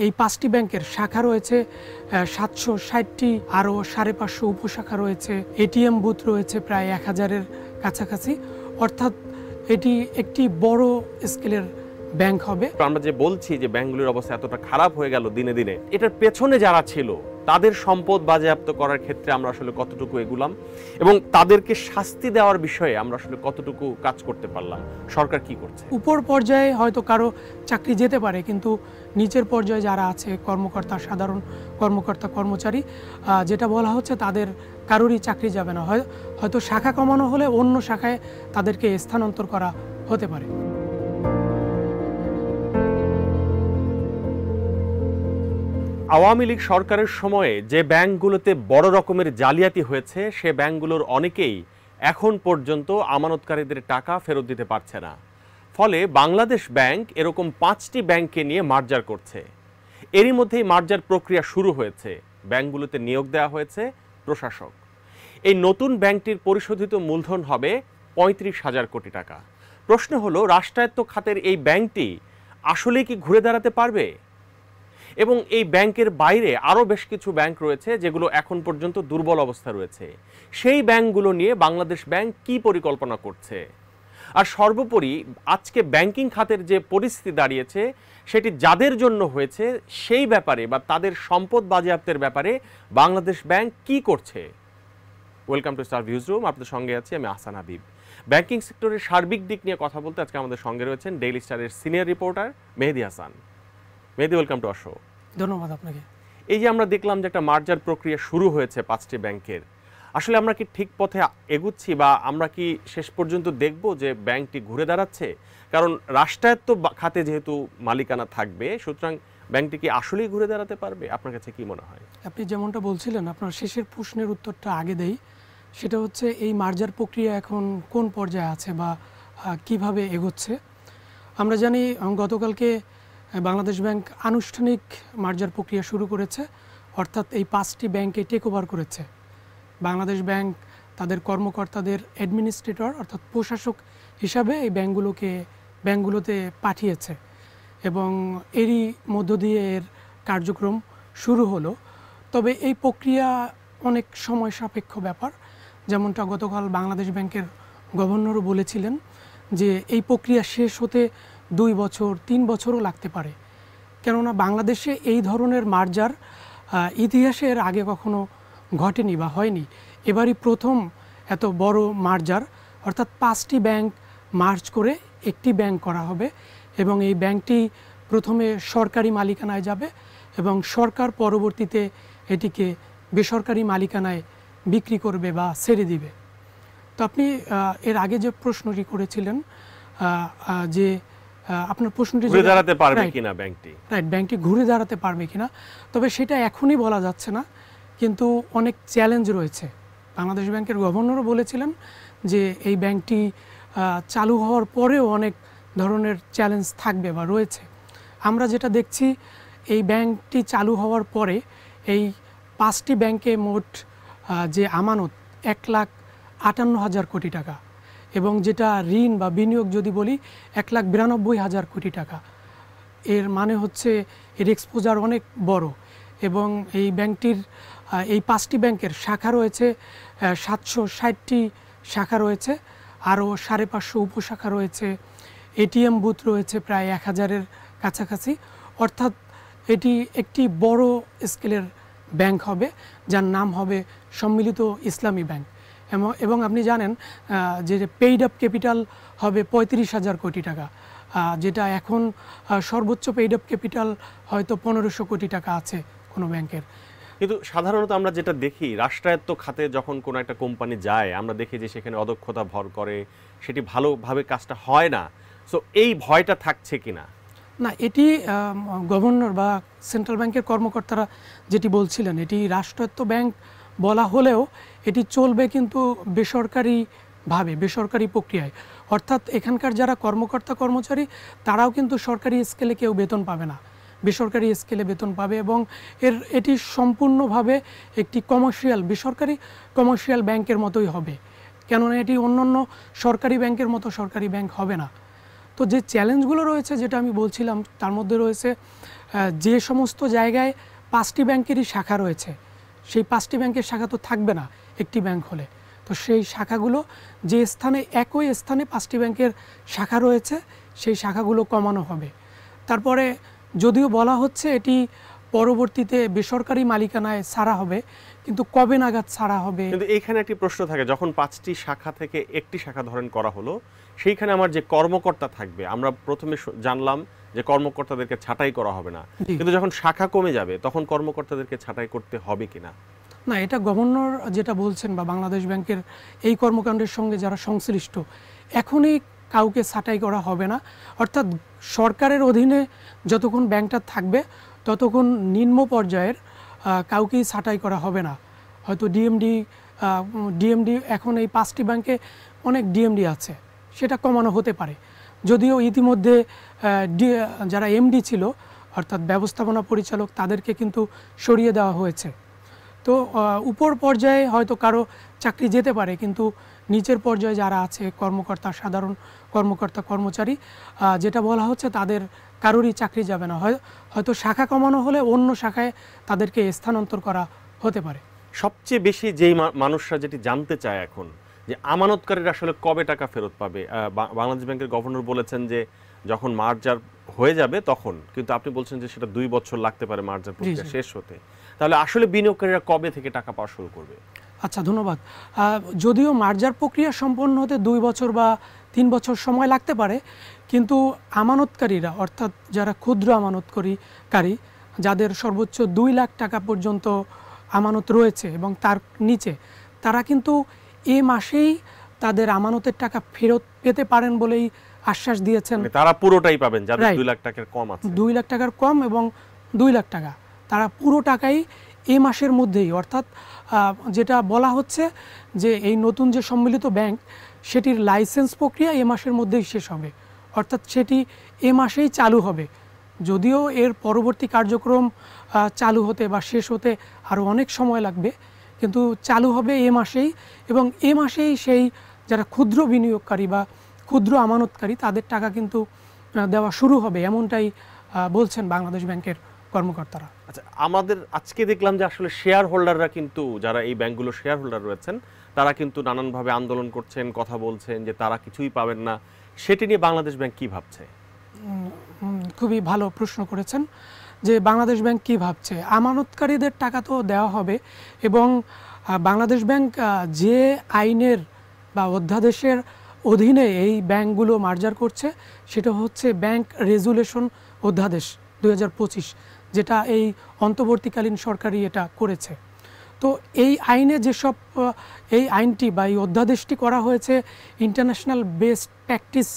এই ৫টি ব্যাংকের শাখা রয়েছে ৭৬০টি, আরও ৫৫০ উপশাখা রয়েছে, এটিএম বুথ রয়েছে প্রায় ১,০০০-এর কাছাকাছি। অর্থাৎ এটি একটি বড় স্কেলের ব্যাংক হবে। আমরা যে বলছি যে ব্যাংকগুলোর অবস্থা এতটা খারাপ হয়ে গেল দিনে দিনে, এটার পেছনে যারা ছিল তাদের সম্পদ বাজেয়াপ্ত করার ক্ষেত্রে আমরা আসলে কতটুকু এগুলাম এবং তাদেরকে শাস্তি দেওয়ার বিষয়ে আমরা আসলে কতটুকু কাজ করতে পারলাম, সরকার কি করছে? উপর পর্যায়ে হয়তো কারো চাকরি যেতে পারে, কিন্তু নিচের পর্যায়ে যারা আছে কর্মকর্তা, সাধারণ কর্মকর্তা কর্মচারী, যেটা বলা হচ্ছে তাদের কারোরই চাকরি যাবে না। হয়তো শাখা কমানো হলে অন্য শাখায় তাদেরকে স্থানান্তর করা হতে পারে। আওয়ামী লীগ সরকারের সময়ে যে ব্যাংকগুলোতে বড় রকমের জালিয়াতি হয়েছে, সে ব্যাংকগুলোর অনেকেই এখন পর্যন্ত আমানতকারীদের টাকা ফেরত দিতে পারছে না। ফলে বাংলাদেশ ব্যাংক এরকম 5টি ব্যাংককে নিয়ে মার্জার করছে। এরই মধ্যেই মার্জার প্রক্রিয়া শুরু হয়েছে, ব্যাংকগুলোতে নিয়োগ দেওয়া হয়েছে প্রশাসক। এই নতুন ব্যাংকটির পরিশোধিত মূলধন হবে ৩৫,০০০ কোটি টাকা। প্রশ্ন হলো, রাষ্ট্রায়ত্ত খাতের এই ব্যাংকটি আসলে কি ঘুরে দাঁড়াতে পারবে? এবং এই ব্যাংকের বাইরে আরও বেশ কিছু ব্যাংক রয়েছে যেগুলো এখন পর্যন্ত দুর্বল অবস্থা রয়েছে। সেই ব্যাংকগুলো নিয়ে বাংলাদেশ ব্যাংক কি পরিকল্পনা করছে? আর সর্বোপরি আজকে ব্যাংকিং খাতের যে পরিস্থিতি দাঁড়িয়েছে, সেটি যাদের জন্য হয়েছে সেই ব্যাপারে বা তাদের সম্পদ বাজেয়াপ্তের ব্যাপারে বাংলাদেশ ব্যাংক কি করছে? Welcome to star views room. আপনাদের সঙ্গে আছি আমি আহসান হাবিব। ব্যাংকিং সেক্টরের সার্বিক দিক নিয়ে কথা বলতে আজকে আমাদের সঙ্গে রয়েছেন ডেইলি স্টারের senior reporter Mehedi Hasan. Mehedi, welcome to our show. ধন্যবাদ আপনাকে। এই যে আমরা দেখলাম যে একটা মার্জার প্রক্রিয়া শুরু হয়েছে 5টি ব্যাংকের, আসলে আমরা কি ঠিক পথে এগুচ্ছি বা আমরা কি শেষ পর্যন্ত দেখব যে ব্যাংকটি ঘুরে দাঁড়াচ্ছে? কারণ রাষ্ট্রায়ত্ত খাতে যেহেতু মালিকানা থাকবে, সুতরাং ব্যাংকটি কি আসলেই ঘুরে দাঁড়াতে পারবে? আপনার কাছে কি মনে হয়? আপনি যেমনটা বলছিলেন, আপনার শেষের প্রশ্নের উত্তরটা আগে দেই। সেটা হচ্ছে এই মার্জার প্রক্রিয়া এখন কোন পর্যায়ে আছে বা কিভাবে এগোচ্ছে। আমরা জানি গতকালকে বাংলাদেশ ব্যাংক আনুষ্ঠানিক মার্জার প্রক্রিয়া শুরু করেছে, অর্থাৎ এই 5টি ব্যাংকে টেক ওভার করেছে। বাংলাদেশ ব্যাংক তাদের কর্মকর্তাদের অ্যাডমিনিস্ট্রেটর অর্থাৎ প্রশাসক হিসাবে এই ব্যাংকগুলোতে পাঠিয়েছে এবং এরই মধ্য দিয়ে এর কার্যক্রম শুরু হলো। তবে এই প্রক্রিয়া অনেক সময় সাপেক্ষ ব্যাপার। যেমনটা গতকাল বাংলাদেশ ব্যাংকের গভর্নরও বলেছিলেন যে এই প্রক্রিয়া শেষ হতে 2 বছর 3 বছরও লাগতে পারে। কেননা বাংলাদেশে এই ধরনের মার্জার ইতিহাসে এর আগে কখনো ঘটেনি বা হয়নি। এবারই প্রথম এত বড় মার্জার, অর্থাৎ 5টি ব্যাংক মার্জ করে একটি ব্যাংক করা হবে এবং এই ব্যাংকটি প্রথমে সরকারি মালিকানায় যাবে এবং সরকার পরবর্তীতে এটিকে বেসরকারি মালিকানায় বিক্রি করবে বা ছেড়ে দিবে। তো আপনি এর আগে যে প্রশ্নটি করেছিলেন যে আপনার প্রশ্নটি ঘুরে দাঁড়াতে পারবে কিনা ব্যাংকটি, রাইট, ব্যাংকটি ঘুরে দাঁড়াতে পারবে কিনা, তবে সেটা এখনই বলা যাচ্ছে না, কিন্তু অনেক চ্যালেঞ্জ রয়েছে। বাংলাদেশ ব্যাংকের গভর্নরও বলেছিলেন যে এই ব্যাংকটি চালু হওয়ার পরেও অনেক ধরনের চ্যালেঞ্জ থাকবে বা রয়েছে। আমরা যেটা দেখছি, এই ব্যাংকটি চালু হওয়ার পরে এই 5টি ব্যাংকে মোট যে আমানত 1,58,000 কোটি টাকা এবং যেটা ঋণ বা বিনিয়োগ যদি বলি 1,92,000 কোটি টাকা। এর মানে হচ্ছে এর এক্সপোজার অনেক বড় এবং এই ব্যাংকটির এই 5টি ব্যাংকের শাখা রয়েছে 760টি শাখা রয়েছে, আরও 550 উপশাখা রয়েছে, এটিএম বুথ রয়েছে প্রায় 1,000-এর কাছাকাছি। অর্থাৎ এটি একটি বড় স্কেলের ব্যাংক হবে, যার নাম হবে সম্মিলিত ইসলামী ব্যাংক। এবং আপনি জানেন যে পেইড আপ ক্যাপিটাল হবে 35,000 কোটি টাকা, যেটা এখন সর্বোচ্চ পেইড আপ ক্যাপিটাল হয়তো 1,500 কোটি টাকা আছে কোনো ব্যাংকের। কিন্তু সাধারণত আমরা যেটা দেখি, রাষ্ট্রায়ত্ত খাতে যখন কোনো একটা কোম্পানি যায়, আমরা দেখি যে সেখানে অদক্ষতা ভর করে, সেটি ভালোভাবে কাজটা হয় না। সো এই ভয়টা থাকছে কিনা? না, এটি গভর্নর বা সেন্ট্রাল ব্যাংকের কর্মকর্তারা যেটি বলছিলেন, এটি রাষ্ট্রায়ত্ত ব্যাংক বলা হলেও এটি চলবে কিন্তু বেসরকারিভাবে, বেসরকারি প্রক্রিয়ায়। অর্থাৎ এখানকার যারা কর্মকর্তা কর্মচারী তারাও কিন্তু সরকারি স্কেলে কেউ বেতন পাবে না, বেসরকারি স্কেলে বেতন পাবে এবং এটি সম্পূর্ণভাবে একটি বেসরকারি কমার্শিয়াল ব্যাংকের মতোই হবে। কেননা এটি অন্যান্য সরকারি ব্যাংকের মতো সরকারি ব্যাংক হবে না। তো যে চ্যালেঞ্জগুলো রয়েছে, যেটা আমি বলছিলাম, তার মধ্যে রয়েছে যে সমস্ত জায়গায় 5টি ব্যাংকেরই শাখা রয়েছে, সেই 5টি ব্যাংকের শাখা তো থাকবে না একটি ব্যাংক হলে। তো সেই শাখাগুলো যে স্থানে, একই স্থানে 5টি ব্যাংকের শাখা রয়েছে, সেই শাখাগুলো কমানো হবে। তারপরে যদিও বলা হচ্ছে এটি পরবর্তীতে বেসরকারি মালিকানায় ছাড়া হবে, কিন্তু কবে নাগাদ ছাড়া হবে? কিন্তু এইখানে একটি প্রশ্ন থাকে, যখন 5টি শাখা থেকে একটি শাখা ধরেন করা হলো, সেইখানে আমার যে কর্মকর্তা থাকবে, আমরা প্রথমে জানলাম যে কর্মকর্তাদেরকে ছাঁটাই করা হবে না, কিন্তু যখন শাখা কমে যাবে তখন কর্মকর্তাদেরকে ছাঁটাই করতে হবে কিনা? না, এটা গভর্নর যেটা বলছেন বা বাংলাদেশ ব্যাংকের এই কর্মকাণ্ডের সঙ্গে যারা সংশ্লিষ্ট, এখনই কাউকে ছাঁটাই করা হবে না। অর্থাৎ সরকারের অধীনে যতক্ষণ ব্যাংকটা থাকবে ততক্ষণ নিম্ন পর্যায়ের কাউকেই ছাঁটাই করা হবে না। হয়তো ডিএমডি এখন এই 5টি ব্যাংকে অনেক ডিএমডি আছে, সেটা কমানো হতে পারে। যদিও ইতিমধ্যে যারা এমডি ছিল, অর্থাৎ ব্যবস্থাপনা পরিচালক, তাদেরকে কিন্তু সরিয়ে দেওয়া হয়েছে। তো উপর পর্যায়ে হয়তো কারো চাকরি যেতে পারে, কিন্তু নিচের পর্যায়ে যারা আছে কর্মকর্তা, সাধারণ কর্মকর্তা কর্মচারী, যেটা বলা হচ্ছে তাদের কারোরই চাকরি যাবে না। হয়তো শাখা কমানো হলে অন্য শাখায় তাদেরকে স্থানান্তর করা হতে পারে। সবচেয়ে বেশি যেই মানুষরা যেটি জানতে চায় এখন, যে আমানতকারীরা আসলে কবে টাকা ফেরত পাবে। বাংলাদেশ ব্যাংকের গভর্নর বলেছেন যে যখন মার্জার হয়ে যাবে তখন, কিন্তু আপনি বলছেন যে সেটা 2 বছর লাগতে পারে মার্জার প্রক্রিয়া শেষ হতে। তাহলে আসলে বিনিয়োগকারীরা কবে থেকে টাকা পাওয়া শুরু করবে? আচ্ছা, ধন্যবাদ। যদিও মার্জার প্রক্রিয়া সম্পন্ন হতে 2 বছর বা 3 বছর সময় লাগতে পারে, কিন্তু আমানতকারীরা, অর্থাৎ যারা ক্ষুদ্র আমানতকারী, যাদের সর্বোচ্চ 2 লাখ টাকা পর্যন্ত আমানত রয়েছে এবং তার নিচে, তারা কিন্তু এ মাসেই তাদের আমানতের টাকা ফেরত পেতে পারেন বলেই আশ্বাস দিয়েছেন। তারা পুরোটাই পাবেন যাদের 2 লাখ টাকার কম আছে। 2 লাখ টাকার কম এবং 2 লাখ টাকা, তারা পুরো টাকাই এই মাসের মধ্যেই, অর্থাৎ যেটা বলা হচ্ছে যে এই নতুন যে সম্মিলিত ব্যাংক, সেটির লাইসেন্স প্রক্রিয়া এ মাসের মধ্যেই শেষ হবে, অর্থাৎ সেটি এ মাসেই চালু হবে। যদিও এর পরবর্তী কার্যক্রম চালু হতে বা শেষ হতে আরও অনেক সময় লাগবে, কিন্তু চালু হবে এ মাসেই, এবং এ মাসেই সেই যারা ক্ষুদ্র বিনিয়োগকারী বা ক্ষুদ্র আমানতকারী, তাদের টাকা কিন্তু দেওয়া শুরু হবে, এমনটাই বলছেন বাংলাদেশ ব্যাংকের কর্মকর্তারা। আচ্ছা, আমাদের আজকে দেখলাম যে আসলে শেয়ার হোল্ডাররা কিন্তু, যারা এই ব্যাংকগুলো শেয়ার হোল্ডার রয়েছেন, তারা কিন্তু নানানভাবে আন্দোলন করছেন, কথা বলছেন যে তারা কিছুই পাবেন না। সেটি নিয়ে বাংলাদেশ ব্যাংক কি ভাবছে? খুবই ভালো প্রশ্ন করেছেন যে বাংলাদেশ ব্যাংক কি ভাবছে। আমানতকারীদের টাকা তো দেওয়া হবে, এবং বাংলাদেশ ব্যাংক যে আইনের বা অধ্যাদেশের অধীনে এই ব্যাংকগুলো মার্জার করছে, সেটা হচ্ছে ব্যাংক রেজুলেশন অধ্যাদেশ 2025, যেটা এই অন্তর্বর্তীকালীন সরকারই এটা করেছে। তো এই আইনে যেসব, এই আইনটি বা এই অধ্যাদেশটি করা হয়েছে ইন্টারন্যাশনাল বেস্ট প্র্যাকটিস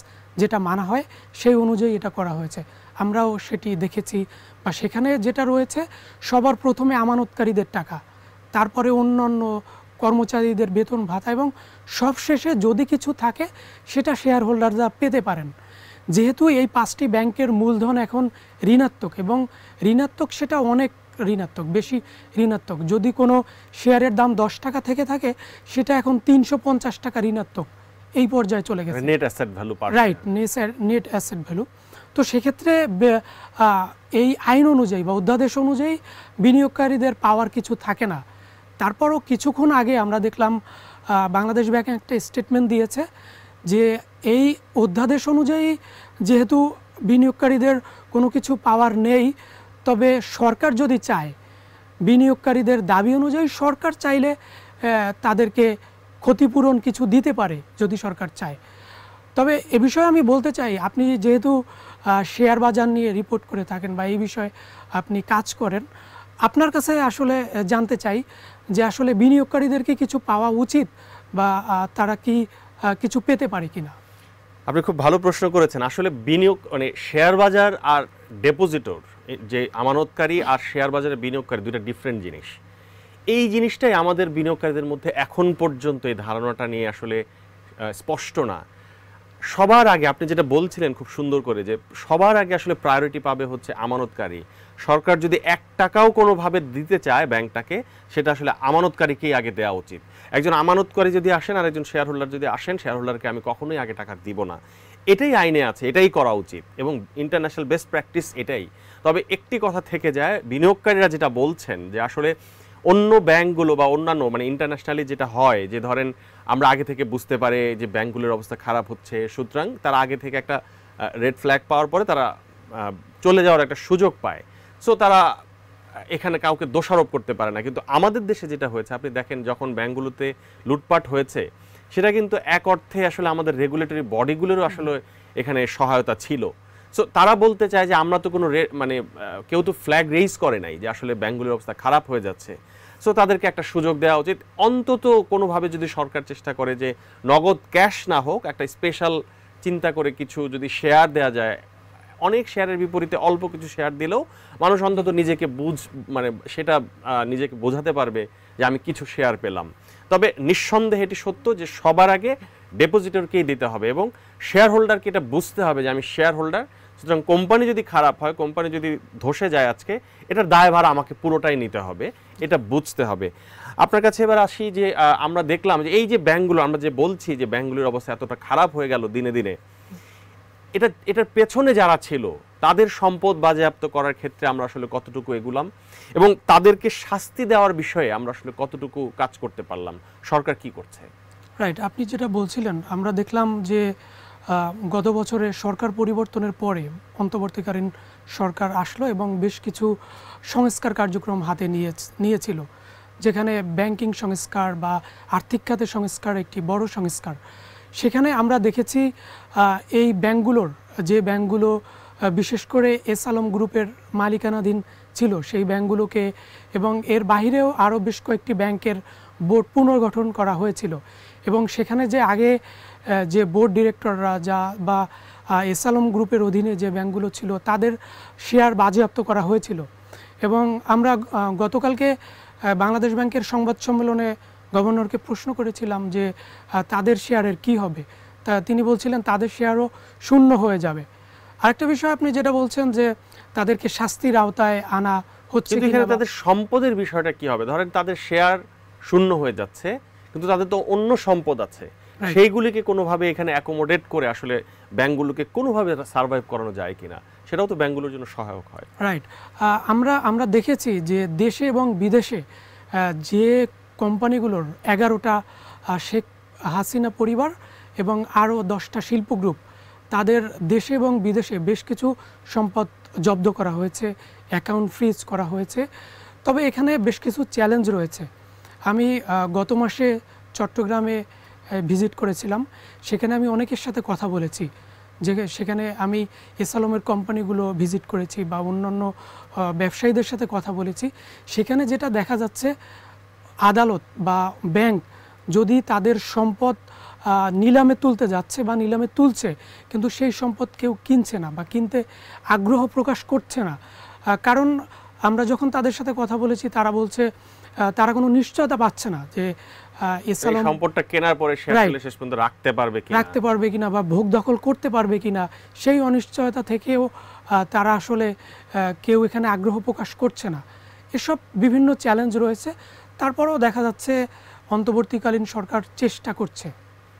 যেটা মানা হয়, সেই অনুযায়ী এটা করা হয়েছে। আমরাও সেটি দেখেছি, বা সেখানে যেটা রয়েছে, সবার প্রথমে আমানতকারীদের টাকা, তারপরে অন্যান্য কর্মচারীদের বেতন ভাতা, এবং সবশেষে যদি কিছু থাকে সেটা শেয়ার হোল্ডাররা পেতে পারেন। যেহেতু এই 5টি ব্যাংকের মূলধন এখন ঋণাত্মক, এবং ঋণাত্মক সেটা অনেক ঋণাত্মক, বেশি ঋণাত্মক। যদি কোনো শেয়ারের দাম 10 টাকা থেকে থাকে, সেটা এখন 350 টাকা ঋণাত্মক, এই পর্যায়ে চলে গেছে। Net asset value, right, net asset value. তো সেক্ষেত্রে এই আইন অনুযায়ী বা অধ্যাদেশ অনুযায়ী বিনিয়োগকারীদের পাওয়ার কিছু থাকে না। তারপরও কিছুক্ষণ আগে আমরা দেখলাম বাংলাদেশ ব্যাংক একটা স্টেটমেন্ট দিয়েছে যে এই অধ্যাদেশ অনুযায়ী যেহেতু বিনিয়োগকারীদের কোনো কিছু পাওয়ার নেই, তবে সরকার যদি চায়, বিনিয়োগকারীদের দাবি অনুযায়ী সরকার চাইলে তাদেরকে ক্ষতিপূরণ কিছু দিতে পারে যদি সরকার চায়। তবে এ বিষয়ে আমি বলতে চাই, আপনি যেহেতু শেয়ার বাজার নিয়ে রিপোর্ট করে থাকেন বা এই বিষয়ে আপনি কাজ করেন, আপনার কাছে আসলে জানতে চাই যে আসলে বিনিয়োগকারীদেরকে কিছু পাওয়া উচিত, বা তারা কি কিছু পেতে পারে কিনা। আপনি খুব ভালো প্রশ্ন করেছেন। আসলে বিনিয়োগ, মানে শেয়ার বাজার আর ডেপোজিটর, যে আমানতকারী আর শেয়ার বাজারে বিনিয়োগকারী, দুটো ডিফারেন্ট জিনিস। এই জিনিসটাই আমাদের বিনিয়োগকারীদের মধ্যে এখন পর্যন্ত এই ধারণাটা নিয়ে আসলে স্পষ্ট না। সবার আগে আপনি যেটা বলছিলেন খুব সুন্দর করে, যে সবার আগে আসলে প্রায়োরিটি পাবে হচ্ছে আমানতকারী। সরকার যদি 1 টাকাও কোনোভাবে দিতে চায় ব্যাংকটাকে, সেটা আসলে আমানতকারীকেই আগে দেওয়া উচিত। একজন আমানতকারী যদি আসেন আর একজন শেয়ার হোল্ডার যদি আসেন, শেয়ার হোল্ডারকে আমি কখনোই আগে টাকা দিব না, এটাই আইনে আছে, এটাই করা উচিত, এবং ইন্টারন্যাশনাল বেস্ট প্র্যাকটিস এটাই। তবে একটি কথা থেকে যায়, বিনিয়োগকারীরা যেটা বলছেন যে আসলে অন্য ব্যাংকগুলো বা অন্যান্য মানে ইন্টারন্যাশনালি যেটা হয় যে ধরেন আমরা আগে থেকে বুঝতে পারে যে ব্যাংকগুলোর অবস্থা খারাপ হচ্ছে, সুতরাং তারা আগে থেকে একটা রেড ফ্ল্যাগ পাওয়ার পরে তারা চলে যাওয়ার একটা সুযোগ পায়, সো তারা এখানে কাউকে দোষারোপ করতে পারে না। কিন্তু আমাদের দেশে যেটা হয়েছে, আপনি দেখেন যখন ব্যাংকগুলোতে লুটপাট হয়েছে, সেটা কিন্তু এক অর্থে আসলে আমাদের রেগুলেটরি বডিগুলোরও আসলে এখানে সহায়তা ছিল। সো তারা বলতে চায় যে আমরা তো কোনো মানে কেউ তো ফ্ল্যাগ রেইজ করে নাই যে আসলে ব্যাংকগুলোর অবস্থা খারাপ হয়ে যাচ্ছে, সো তাদেরকে একটা সুযোগ দেওয়া উচিত। অন্তত কোনোভাবে যদি সরকার চেষ্টা করে যে নগদ ক্যাশ না হোক, একটা স্পেশাল চিন্তা করে কিছু যদি শেয়ার দেওয়া যায়, অনেক শেয়ারের বিপরীতে অল্প কিছু শেয়ার দিলেও মানুষ অন্তত নিজেকে মানে সেটা নিজেকে বোঝাতে পারবে যে আমি কিছু শেয়ার পেলাম। তবে নিঃসন্দেহে এটি সত্য যে সবার আগে ডেপোজিটরকেই দিতে হবে এবং শেয়ার হোল্ডারকে এটা বুঝতে হবে যে আমি শেয়ার হোল্ডার, সুতরাং কোম্পানি যদি খারাপ হয়, কোম্পানি যদি ধসে যায় আজকে, এটার দায়ভার আমাকে পুরোটাই নিতে হবে, এটা বুঝতে হবে। আপনার কাছে এবার আসি যে আমরা দেখলাম যে এই যে ব্যাংকগুলো, আমরা যে বলছি যে ব্যাংকগুলোর অবস্থা এতটা খারাপ হয়ে গেল দিনে দিনে, এটার পেছনে যারা ছিল তাদের সম্পদ বাজেয়াপ্ত করার ক্ষেত্রে আমরা আসলে কতটুকু এগুলাম এবং তাদেরকে শাস্তি দেওয়ার বিষয়ে আমরা আসলে কতটুকু কাজ করতে পারলাম, সরকার কি করছে? রাইট, আপনি যেটা বলছিলেন, আমরা দেখলাম যে গত বছরে সরকার পরিবর্তনের পরে অন্তর্বর্তীকালীন সরকার আসলো এবং বেশ কিছু সংস্কার কার্যক্রম হাতে নিয়েছিল, যেখানে ব্যাংকিং সংস্কার বা আর্থিক খাতের সংস্কার একটি বড় সংস্কার। সেখানে আমরা দেখেছি এই ব্যাংকগুলোর, যে ব্যাংকগুলো বিশেষ করে এস আলম গ্রুপের মালিকানাধীন ছিল, সেই ব্যাংকগুলোকে এবং এর বাহিরেও আরও বেশ কয়েকটি ব্যাংকের বোর্ড পুনর্গঠন করা হয়েছিল এবং সেখানে যে আগে যে বোর্ড ডিরেক্টররা বা এস আলম গ্রুপের অধীনে যে ব্যাংকগুলো ছিল তাদের শেয়ার বাজেয়াপ্ত করা হয়েছিল। এবং আমরা গতকালকে বাংলাদেশ ব্যাংকের সংবাদ সম্মেলনে গভর্নরকে প্রশ্ন করেছিলাম যে তাদের শেয়ারের কি হবে, তা তিনি বলছিলেন তাদের শেয়ারও শূন্য হয়ে যাবে। আরেকটা বিষয় আপনি যেটা বলছেন যে তাদেরকে শাস্তির আওতায় আনা হচ্ছে, এখানে তাদের সম্পদের বিষয়টা কি হবে? ধরেন তাদের শেয়ার শূন্য হয়ে যাচ্ছে, কিন্তু তাদের তো অন্য সম্পদ আছে, সেইগুলিকে কোনোভাবে এখানে অ্যাকোমোডেট করে আসলে ব্যাংকগুলোকে কোনোভাবে সার্ভাইভ করানো যায় কিনা, সেটাও তো ব্যাংকগুলোর জন্য সহায়ক হয়। রাইট, আমরা দেখেছি যে দেশে এবং বিদেশে যে কোম্পানিগুলোর 11টা শেখ হাসিনা পরিবার এবং আরও 10টা শিল্প গ্রুপ, তাদের দেশে এবং বিদেশে বেশ কিছু সম্পদ জব্দ করা হয়েছে, অ্যাকাউন্ট ফ্রিজ করা হয়েছে। তবে এখানে বেশ কিছু চ্যালেঞ্জ রয়েছে। আমি গত মাসে চট্টগ্রামে ভিজিট করেছিলাম, সেখানে আমি অনেকের সাথে কথা বলেছি, যে সেখানে আমি এস আলমের কোম্পানিগুলো ভিজিট করেছি বা অন্যান্য ব্যবসায়ীদের সাথে কথা বলেছি। সেখানে যেটা দেখা যাচ্ছে, আদালত বা ব্যাংক যদি তাদের সম্পদ নিলামে তুলতে যাচ্ছে বা নিলামে তুলছে, কিন্তু সেই সম্পদ কেউ কিনছে না বা কিনতে আগ্রহ প্রকাশ করছে না। কারণ আমরা যখন তাদের সাথে কথা বলেছি, তারা বলছে তারা কোনো নিশ্চয়তা পাচ্ছে না যে এস আলম সম্পদটা কেনার পরে শেষ পর্যন্ত রাখতে পারবে কিনা বা ভোগ দখল করতে পারবে কিনা, সেই অনিশ্চয়তা থেকেও তারা আসলে কেউ এখানে আগ্রহ প্রকাশ করছে না। এসব বিভিন্ন চ্যালেঞ্জ রয়েছে। তারপরেও দেখা যাচ্ছে অন্তর্বর্তীকালীন সরকার চেষ্টা করছে।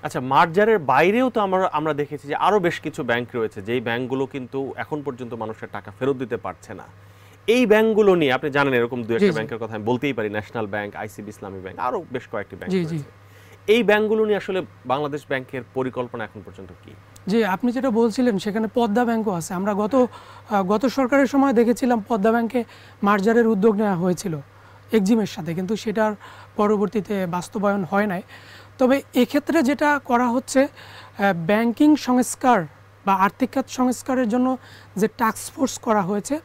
আচ্ছা, মার্জারের বাইরেও তো আমরা দেখেছি যে আরো বেশ কিছু ব্যাংক রয়েছে, যেই ব্যাংকগুলো কিন্তু এখন পর্যন্ত মানুষের টাকা ফেরত দিতে পারছে না। এই ব্যাংকগুলো নিয়ে আপনি জানেন, এরকম দুই একটা ব্যাংকের কথা আমি বলতেই পারি, ন্যাশনাল ব্যাংক, আইসিবি ইসলামী ব্যাংক, আরো বেশ কয়েকটি ব্যাংক রয়েছে। এই ব্যাংকগুলো নিয়ে আসলে বাংলাদেশ ব্যাংকের পরিকল্পনা এখন পর্যন্ত কি? যে আপনি যেটা বলছিলেন, সেখানে পদ্মা ব্যাংকও আছে। আমরা গত সরকারের সময় দেখেছিলাম পদ্মা ব্যাংকে মার্জারের উদ্যোগ নেওয়া হয়েছিল এক্সিমের সাথে, কিন্তু সেটার পরবর্তীতে বাস্তবায়ন হয় নাই। তবে এক্ষেত্রে যেটা করা হচ্ছে, ব্যাংকিং সংস্কার বা আর্থিক খাত সংস্কারের জন্য যে টাস্কফোর্স করা হয়েছে,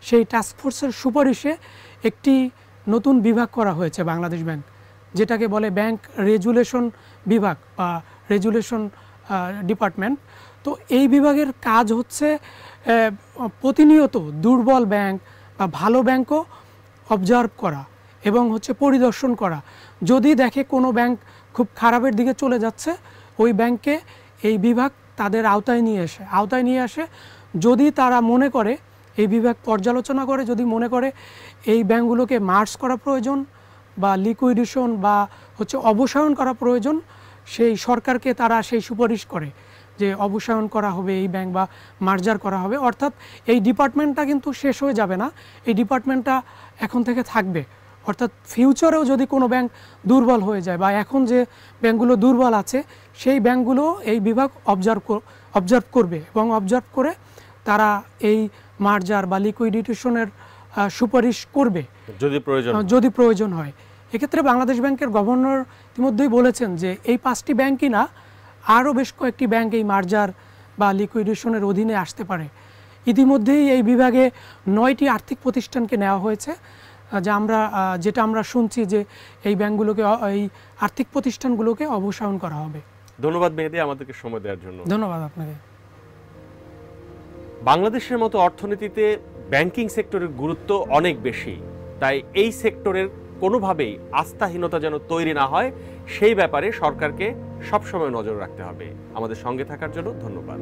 সেই টাস্কফোর্সের সুপারিশে একটি নতুন বিভাগ করা হয়েছে বাংলাদেশ ব্যাংক, যেটাকে বলে ব্যাংক রেজুলেশন বিভাগ বা রেজুলেশন ডিপার্টমেন্ট। তো এই বিভাগের কাজ হচ্ছে প্রতিনিয়ত দুর্বল ব্যাংক বা ভালো ব্যাংকও অবজার্ভ করা এবং হচ্ছে পরিদর্শন করা। যদি দেখে কোনো ব্যাংক খুব খারাপের দিকে চলে যাচ্ছে, ওই ব্যাংকে এই বিভাগ তাদের আওতায় নিয়ে আসে। যদি তারা মনে করে, এই বিভাগ পর্যালোচনা করে, যদি মনে করে এই ব্যাংকগুলোকে মার্জ করা প্রয়োজন বা লিকুইডেশন বা হচ্ছে অবসায়ন করা প্রয়োজন, সেই সরকারকে তারা সেই সুপারিশ করে। যে অবসায়ন করা হবে এই ব্যাংক বা মার্জার করা হবে, অর্থাৎ এই ডিপার্টমেন্টটা কিন্তু শেষ হয়ে যাবে না, এই ডিপার্টমেন্টটা এখন থেকে থাকবে। অর্থাৎ ফিউচারেও যদি কোনো ব্যাংক দুর্বল হয়ে যায় বা এখন যে ব্যাংকগুলো দুর্বল আছে সেই ব্যাংকগুলো এই বিভাগ অবজার্ভ করবে এবং অবজার্ভ করে তারা এই মার্জার বা লিকুইডিটেশনের সুপারিশ করবে যদি প্রয়োজন হয়। এক্ষেত্রে বাংলাদেশ ব্যাংকের গভর্নর ইতিমধ্যেই বলেছেন যে এই 5টি ব্যাংকই না, আরও বেশ কয়েকটি ব্যাংক এই মার্জার বা লিকুইডেশনের অধীনে আসতে পারে। ইতিমধ্যেই এই বিভাগে 9টি আর্থিক প্রতিষ্ঠানকে নেওয়া হয়েছে, যেটা আমরা শুনছি যে এই ব্যাংকগুলোকে, এই আর্থিক প্রতিষ্ঠানগুলোকে অবসায়ন করা হবে। ধন্যবাদ মেহেদী আমাদেরকে সময় দেওয়ার জন্য। ধন্যবাদ আপনাকে। বাংলাদেশের মতো অর্থনীতিতে ব্যাংকিং সেক্টরের গুরুত্ব অনেক বেশি, তাই এই সেক্টরের কোনোভাবেই আস্থাহীনতা যেন তৈরি না হয় সেই ব্যাপারে সরকারকে সবসময় নজর রাখতে হবে। আমাদের সঙ্গে থাকার জন্য ধন্যবাদ।